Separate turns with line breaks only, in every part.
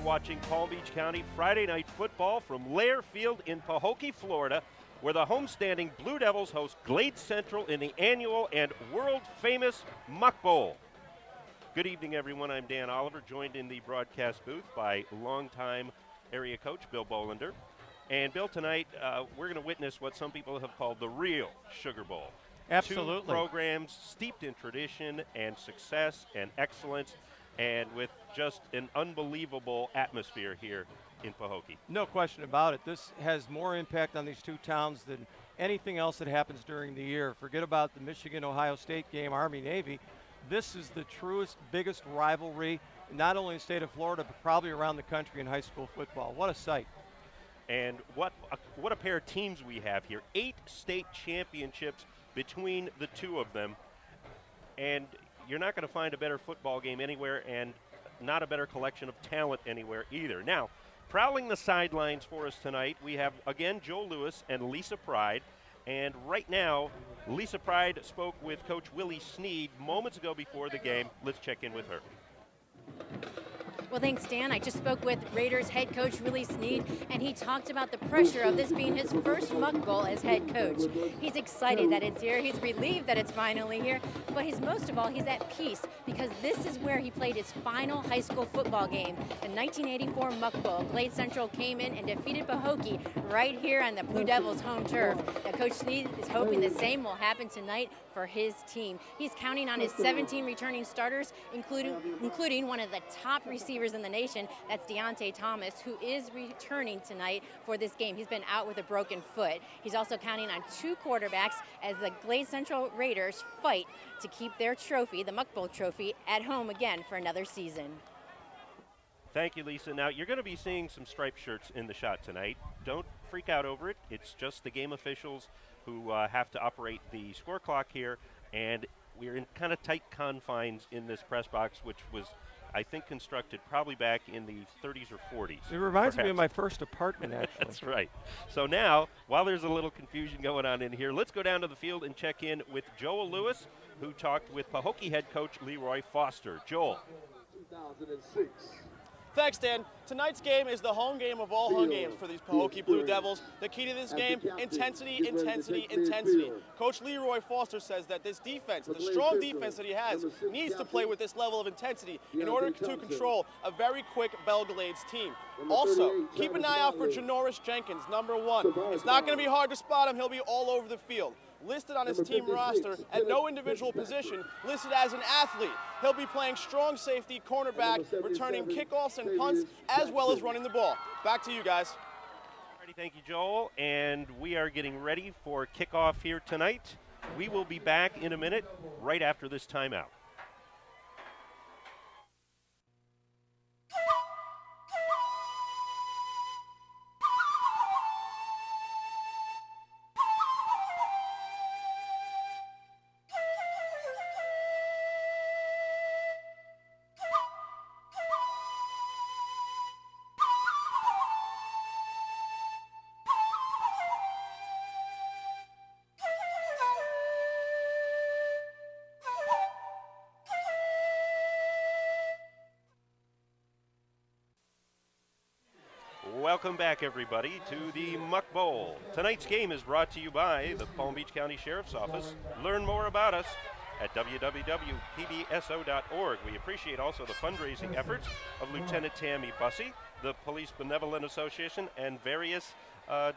watching Palm Beach County Friday Night Football from Lair Field in Pahokee, Florida, where the homestanding Blue Devils host Glade Central in the annual and world-famous Muck Bowl. Good evening, everyone. I'm Dan Oliver, joined in the broadcast booth by longtime area coach Bill Bolander. And Bill, tonight we're going to witness what some people have called the real Sugar Bowl.
Absolutely.
2 programs steeped in tradition and success and excellence, and with just an unbelievable atmosphere here in Pahokee.
No question about it. This has more impact on these 2 towns than anything else that happens during the year. Forget about the Michigan-Ohio State game, Army-Navy. This is the truest, biggest rivalry, not only in the state of Florida, but probably around the country in high school football. What a sight.
And what a pair of teams we have here. 8 state championships between the 2 of them. And you're not going to find a better football game anywhere, and not a better collection of talent anywhere either. Now, prowling the sidelines for us tonight, we have, again, Joel Lewis and Lisa Pride. And right now, Lisa Pride spoke with Coach Willie Sneed moments ago before the game. Let's check in with her.
Well, thanks, Dan. I just spoke with Raiders head coach Willie Sneed, and he talked about the pressure of this being his first Muck Bowl as head coach. He's excited that it's here. He's relieved that it's finally here. But most of all, he's at peace because this is where he played his final high school football game. The 1984 Muck Bowl. Glade Central came in and defeated Pahokee right here on the Blue Devils' home turf. Now, Coach Sneed is hoping the same will happen tonight for his team. He's counting on his 17 returning starters, including one of the top receivers in the nation, that's Deontay Thomas, who is returning tonight for this game. He's been out with a broken foot. He's also counting on 2 quarterbacks as the Glade Central Raiders fight to keep their trophy, the Muck Bowl trophy, at home again for another season.
Thank you, Lisa. Now, you're going to be seeing some striped shirts in the shot tonight. Don't freak out over it. It's just the game officials who have to operate the score clock here, and we're in kind of tight confines in this press box, which was, I think, constructed probably back in the 30s or 40s.
It reminds
perhaps.
me of my first apartment, actually.
That's right. So now, while there's a little confusion going on in here, let's go down to the field and check in with Joel Lewis, who talked with Pahokee head coach Leroy Foster. Joel.
2006. Thanks, Dan. Tonight's game is the home game of all home games for these Pahokee Blue Devils. The key to this game, intensity, intensity, intensity. Coach Leroy Foster says that this defense, the strong defense that he has, needs to play with this level of intensity in order to control a very quick Belle Glades team. Also, keep an eye out for Janoris Jenkins, number 1. It's not going to be hard to spot him. He'll be all over the field. Listed on his team roster at no individual position, listed as an athlete. He'll be playing strong safety, cornerback, returning kickoffs and punts, as well as running the ball. Back to you guys.
Alrighty, thank you, Joel. And we are getting ready for kickoff here tonight. We will be back in a minute, right after this timeout. Welcome back, everybody, to the Muck Bowl. Tonight's game is brought to you by the Palm Beach County Sheriff's Office. Learn more about us at www.pbso.org. We appreciate also the fundraising efforts of Lieutenant Tammy Bussey, the Police Benevolent Association, and various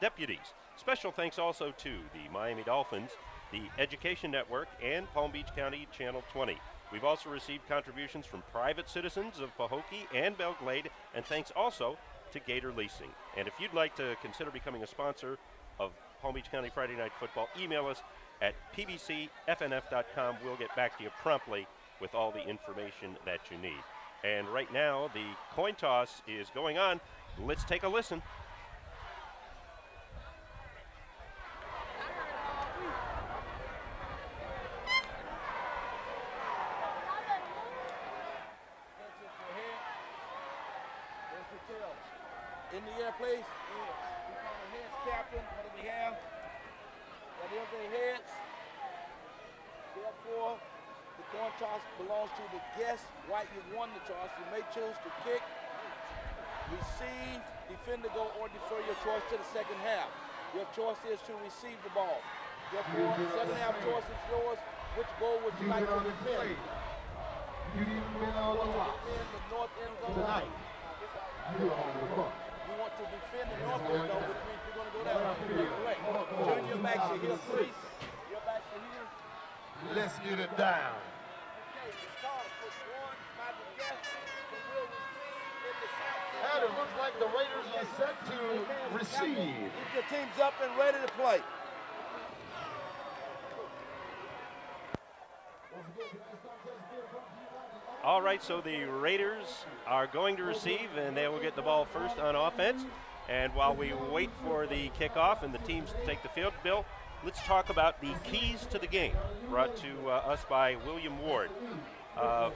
deputies. Special thanks also to the Miami Dolphins, the Education Network, and Palm Beach County Channel 20. We've also received contributions from private citizens of Pahokee and Belle Glade, and thanks also to Gator Leasing. And if you'd like to consider becoming a sponsor of Palm Beach County Friday Night Football, email us at PBCFNF.com. We'll get back to you promptly with all the information that you need. And right now, the coin toss is going on. Let's take a listen.
In the air, please. Yes. We call the heads captain. What do we have? That is their heads. Therefore, the coin toss belongs to the guest. White, you won the toss. You may choose to kick receive, defend the goal, or defer your choice to the second half. Your choice is to receive the ball. Therefore, the second half choice is yours. Which goal would you like to defend? You want to defend the north end zone? You want to defend the north end zone, which means you're going to go that way. Turn your back to here, please. Your back to here.
Let's get it down.
Okay, the start was won by the guest, and will receive in the south.
And it looks like the Raiders are set to receive.
Get your teams up and ready to play.
All right, so the Raiders are going to receive, and they will get the ball first on offense. And while we wait for the kickoff and the teams to take the field, Bill, let's talk about the keys to the game, brought to us by William Ward.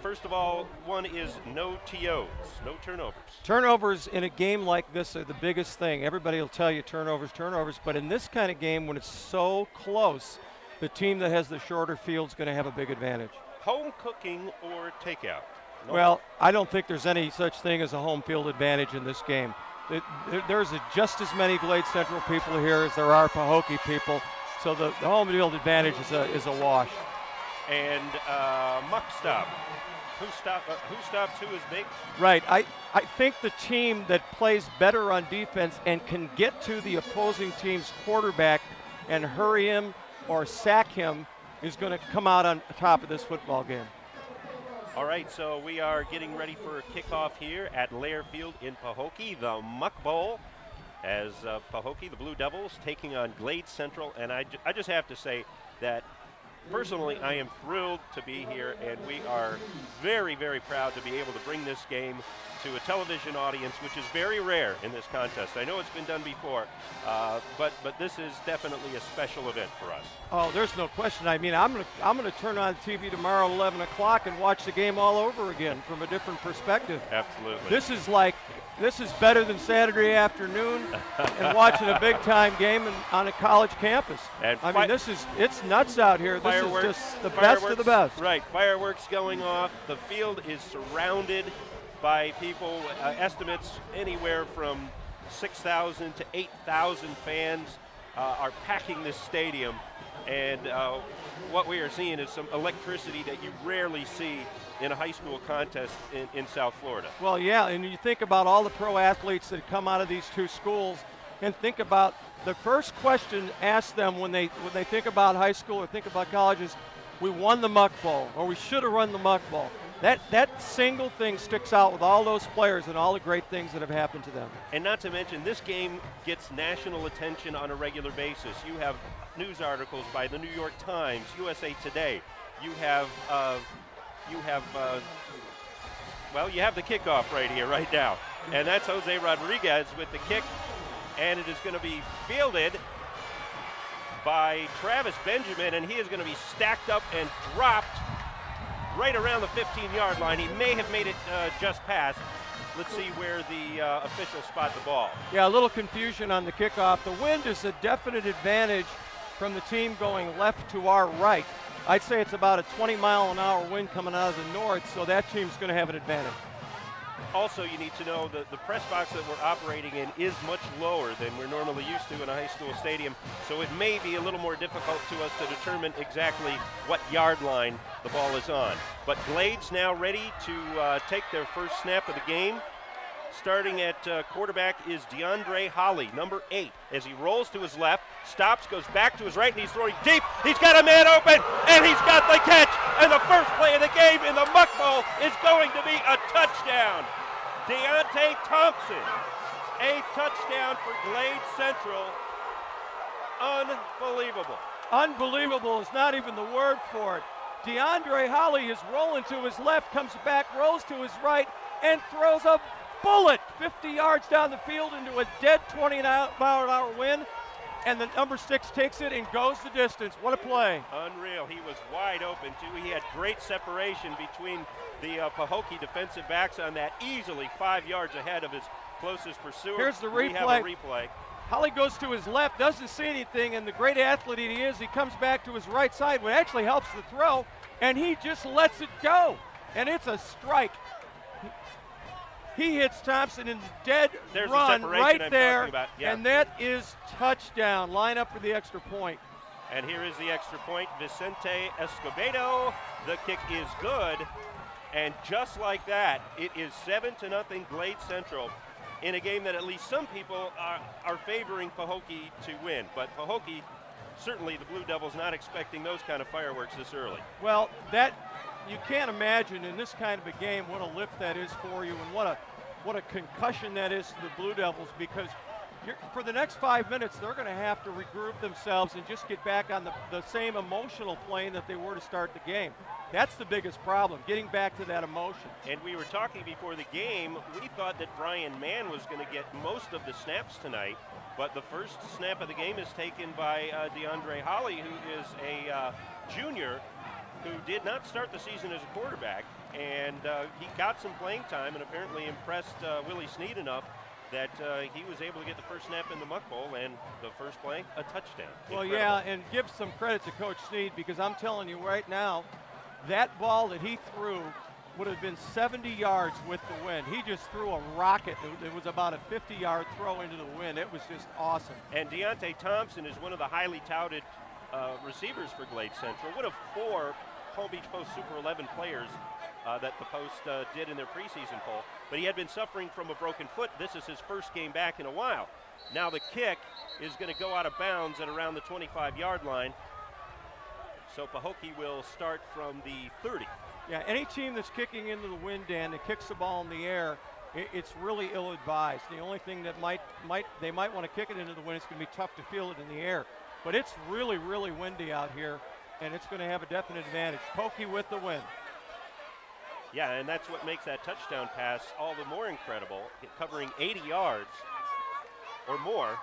First of all, one is no TOs, no turnovers.
Turnovers in a game like this are the biggest thing. Everybody will tell you turnovers, but in this kind of game, when it's so close, the team that has the shorter field is going to have a big advantage.
Home cooking or takeout? No.
Well, I don't think there's any such thing as a home field advantage in this game. There's just as many Glade Central people here as there are Pahokee people, so the home field advantage is a wash.
And Muck stop. Who stops who is big?
Right. I think the team that plays better on defense and can get to the opposing team's quarterback and hurry him or sack him is going to come out on top of this football game.
All right, so we are getting ready for a kickoff here at Lair Field in Pahokee, the Muck Bowl, as Pahokee, the Blue Devils, taking on Glade Central. And I just have to say that personally, I am thrilled to be here, and we are very, very proud to be able to bring this game to a television audience, which is very rare in this contest. I know it's been done before, but this is definitely a special event for us.
Oh, there's no question. I mean, I'm gonna turn on TV tomorrow at 11 o'clock and watch the game all over again from a different perspective.
Absolutely.
This is better than Saturday afternoon and watching a big-time game on a college campus.
And
I mean, it's nuts out here. This is just the best of the best.
Right, fireworks going off. The field is surrounded by people, estimates anywhere from 6,000 to 8,000 fans are packing this stadium. And what we are seeing is some electricity that you rarely see in a high school contest in South Florida.
Well, yeah, and you think about all the pro athletes that come out of these two schools, and think about the first question asked them when they think about high school or think about colleges, we won the Muck Bowl, or we should have run the Muck Bowl. That single thing sticks out with all those players and all the great things that have happened to them.
And not to mention, this game gets national attention on a regular basis. You have news articles by the New York Times, USA Today. You have the kickoff right here, right now. And that's Jose Rodriguez with the kick, and it is going to be fielded by Travis Benjamin, and he is going to be stacked up and dropped right around the 15-yard line. He may have made it just past. Let's see where the officials spot the ball.
Yeah, a little confusion on the kickoff. The wind is a definite advantage from the team going left to our right. I'd say it's about a 20-mile-an-hour wind coming out of the north, so that team's going to have an advantage.
Also, you need to know that the press box that we're operating in is much lower than we're normally used to in a high school stadium, so it may be a little more difficult to us to determine exactly what yard line the ball is on. But Glade's now ready to take their first snap of the game. Starting at quarterback is DeAndre Holly, number 8, as he rolls to his left, stops, goes back to his right, and he's throwing deep. He's got a man open, and he's got the catch. And the first play of the game in the Muck Bowl is going to be a touchdown. Deontay Thompson, a touchdown for Glade Central. Unbelievable.
Unbelievable is not even the word for it. DeAndre Holly is rolling to his left, comes back, rolls to his right, and throws a bullet 50 yards down the field into a dead 20-mile-an-hour wind, and the number 6 takes it and goes the distance. What a play.
Unreal. He was wide open, too. He had great separation between the Pahokee defensive backs on that, easily 5 yards ahead of his closest pursuer.
Here's the replay.
We have a replay.
Holly goes to his left, doesn't see anything, and the great athlete he is, he comes back to his right side, which actually helps the throw, and he just lets it go, and it's a strike. He hits Thompson in the dead
There's the
run
separation
right
I'm
there,
talking about. Yeah.
and that is touchdown. Line up for the extra point.
And here is the extra point. Vicente Escobedo. The kick is good. And just like that, it is 7-0 Glade Central in a game that at least some people are favoring Pahokee to win. But Pahokee, certainly the Blue Devils, not expecting those kind of fireworks this early.
Well, that you can't imagine in this kind of a game what a lift that is for you and what a concussion that is to the Blue Devils, because for the next 5 minutes they're going to have to regroup themselves and just get back on the same emotional plane that they were to start the game. That's the biggest problem, getting back to that emotion.
And we were talking before the game, we thought that Brian Mann was going to get most of the snaps tonight, but the first snap of the game is taken by DeAndre Holly, who is a junior who did not start the season as a quarterback, and he got some playing time and apparently impressed Willie Snead enough that he was able to get the first snap in the Muck Bowl, and the first play, a touchdown.
Well,
Incredible.
yeah, and give some credit to Coach Snead, because I'm telling you right now, that ball that he threw would have been 70 yards with the wind. He just threw a rocket. It was about a 50-yard throw into the wind. It was just awesome.
And Deontay Thompson is one of the highly touted receivers for Glade Central. One of 4 Palm Beach Post Super 11 players that the Post did in their preseason poll. But he had been suffering from a broken foot. This is his first game back in a while. Now the kick is going to go out of bounds at around the 25-yard line. So Pahokee will start from the 30.
Yeah, any team that's kicking into the wind, Dan, that kicks the ball in the air, it's really ill-advised. The only thing that they might want to kick it into the wind, it's going to be tough to feel it in the air. But it's really, really windy out here, and it's going to have a definite advantage. Pahokee with the win.
Yeah, and that's what makes that touchdown pass all the more incredible, covering 80 yards or more,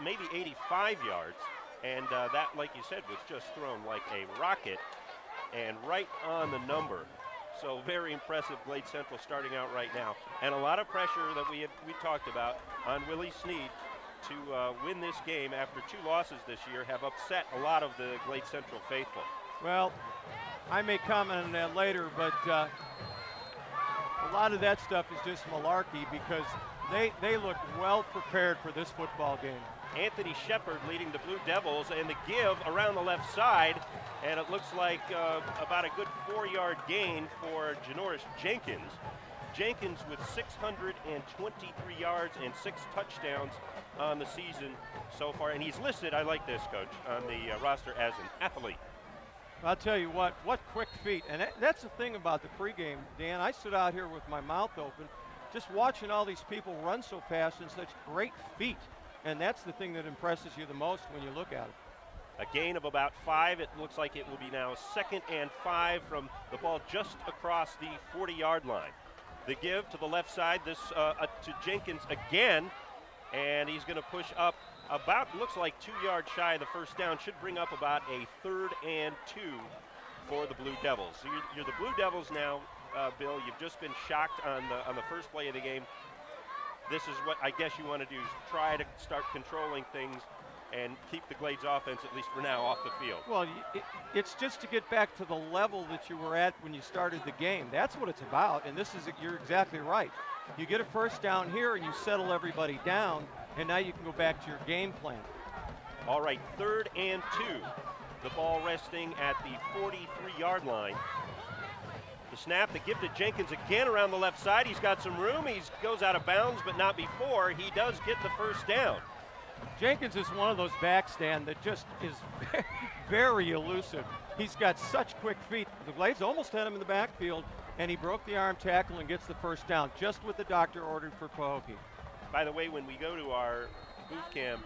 maybe 85 yards. And that, like you said, was just thrown like a rocket and right on the number. So very impressive Glade Central starting out right now. And a lot of pressure that we talked about on Willie Snead to win this game after 2 losses this year have upset a lot of the Glade Central faithful.
Well, I may comment on that later, but a lot of that stuff is just malarkey, because they look well prepared for this football game.
Anthony Shepard leading the Blue Devils, and the give around the left side, and it looks like about a good 4-yard gain for Janoris Jenkins. Jenkins with 623 yards and 6 touchdowns on the season so far, and he's listed, I like this, Coach, on the roster as an athlete.
I'll tell you what quick feet. And that's the thing about the pregame, Dan. I stood out here with my mouth open, just watching all these people run so fast and such great feet. And that's the thing that impresses you the most when you look at it.
A gain of about 5. It looks like it will be now 2nd and 5 from the ball just across the 40-yard line. The give to the left side, this to Jenkins again, and he's going to push up about, looks like 2 yards shy of the first down. Should bring up about a 3rd and 2 for the Blue Devils. So you're the Blue Devils now, Bill. You've just been shocked on the first play of the game. This is what I guess you want to do, is try to start controlling things and keep the Glades offense, at least for now, off the field.
Well, it's just to get back to the level that you were at when you started the game. That's what it's about, and you're exactly right. You get a first down here and you settle everybody down, and now you can go back to your game plan.
All right, 3rd and 2. The ball resting at the 43-yard line. The snap, the give to Jenkins again around the left side. He's got some room. He goes out of bounds, but not before. He does get the first down.
Jenkins is one of those backs, Dan, that just is very elusive. He's got such quick feet. The Glades almost had him in the backfield, and he broke the arm tackle and gets the first down, just what the doctor ordered for Pahokee.
By the way, when we go to our boot camp